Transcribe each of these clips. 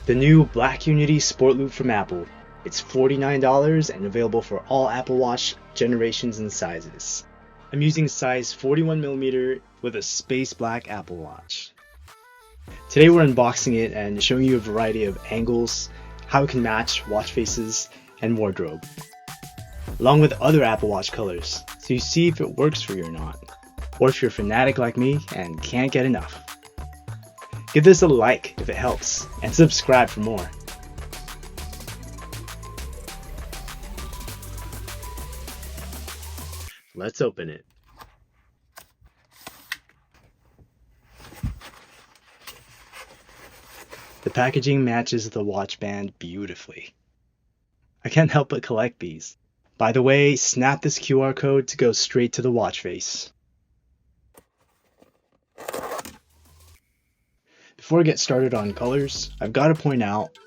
The new Black Unity Sport Loop from Apple. It's $49 and available for all Apple Watch generations and sizes. I'm using size 41mm with a space black Apple Watch. Today we're unboxing it and showing you a variety of angles, how it can match watch faces and wardrobe, along with other Apple Watch colors, so you see if it works for you or not, or if you're a fanatic like me and can't get enough. Give this a like if it helps, and subscribe for more. Let's open it. The packaging matches the watch band beautifully. I can't help but collect these. By the way, snap this QR code to go straight to the watch face. Before I get started on colors, I've got to point out,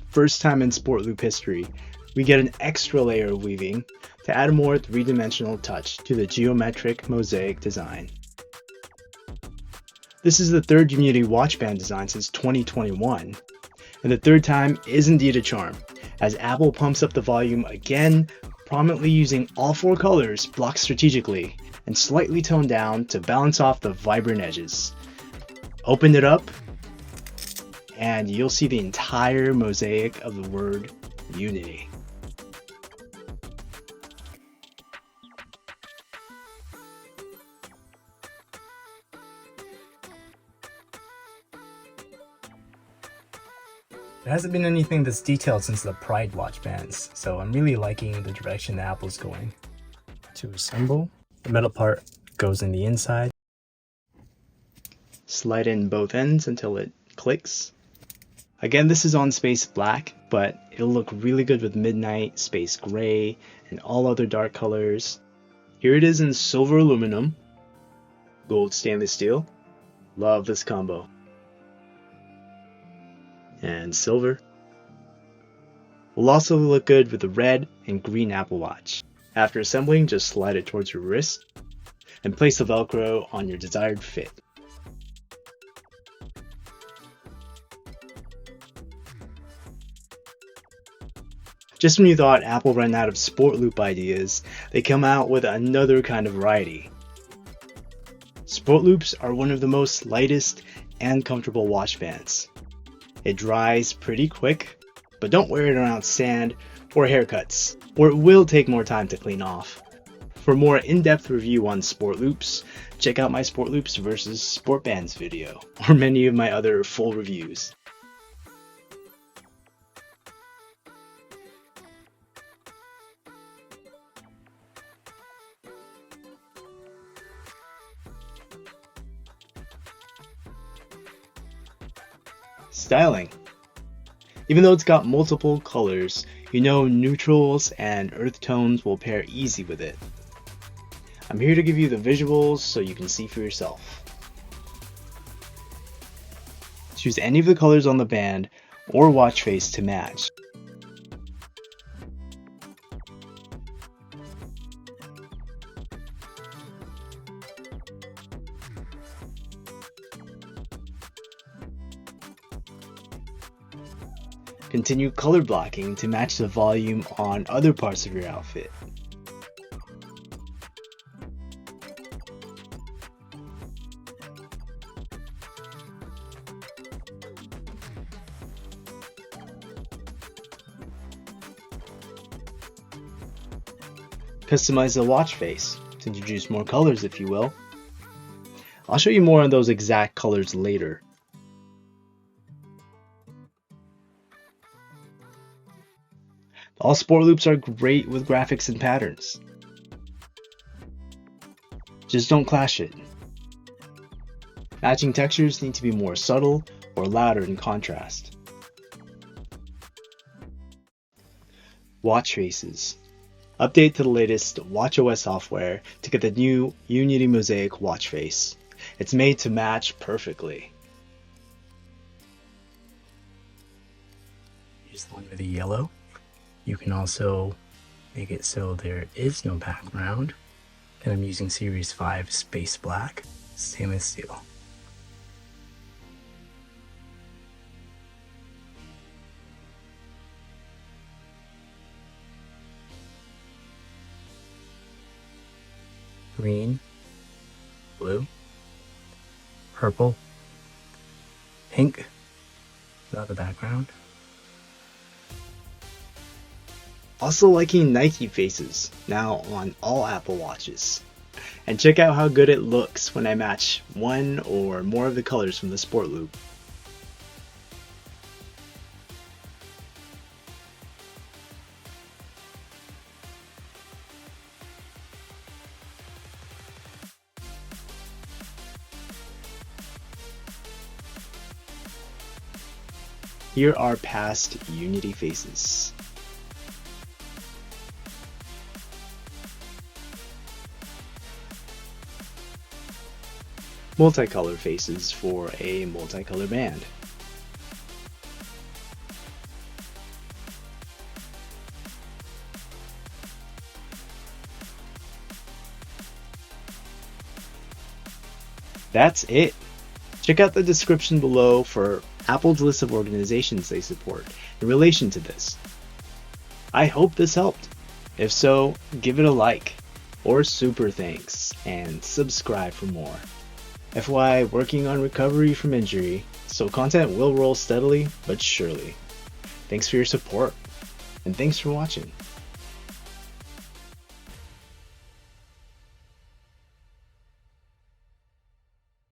first time in Sport Loop history, we get an extra layer of weaving to add a more three-dimensional touch to the geometric mosaic design. This is the third Unity watch band design since 2021, and the third time is indeed a charm, as Apple pumps up the volume again, prominently using all four colors blocked strategically and slightly toned down to balance off the vibrant edges. Open it up, and you'll see the entire mosaic of the word Unity. There hasn't been anything this detailed since the Pride watch bands, so I'm really liking the direction that Apple's going. To assemble, the metal part goes in the inside. Slide in both ends until it clicks. Again, this is on space black, but it'll look really good with midnight, space gray, and all other dark colors. Here it is in silver aluminum, gold stainless steel. Love this combo. And silver. Will also look good with the red and green Apple Watch. After assembling, just slide it towards your wrist and place the Velcro on your desired fit. Just when you thought Apple ran out of Sport Loop ideas, they come out with another kind of variety. Sport Loops are one of the most lightest and comfortable watch bands. It dries pretty quick, but don't wear it around sand or haircuts, or it will take more time to clean off. For a more in-depth review on Sport Loops, check out my Sport Loops versus Sport Bands video, or many of my other full reviews. Styling. Even though it's got multiple colors, you know neutrals and earth tones will pair easy with it. I'm here to give you the visuals so you can see for yourself. Choose any of the colors on the band or watch face to match. Continue color blocking to match the volume on other parts of your outfit. Customize the watch face to introduce more colors, if you will. I'll show you more on those exact colors later. All Sport Loops are great with graphics and patterns. Just don't clash it. Matching textures need to be more subtle or louder in contrast. Watch faces. Update to the latest watchOS software to get the new Unity Mosaic watch face. It's made to match perfectly. Here's the one with the yellow. You can also make it so there is no background. And I'm using Series 5 Space Black stainless steel. green, blue, purple, pink, without the background. Also liking Nike faces, now on all Apple Watches. And check out how good it looks when I match one or more of the colors from the Sport Loop. Here are past Unity faces. Multicolor faces for a multicolor band. That's it. Check out the description below for Apple's list of organizations they support in relation to this. I hope this helped. If so, give it a like or super thanks and subscribe for more. FYI, working on recovery from injury, so content will roll steadily but surely. Thanks for your support, and thanks for watching.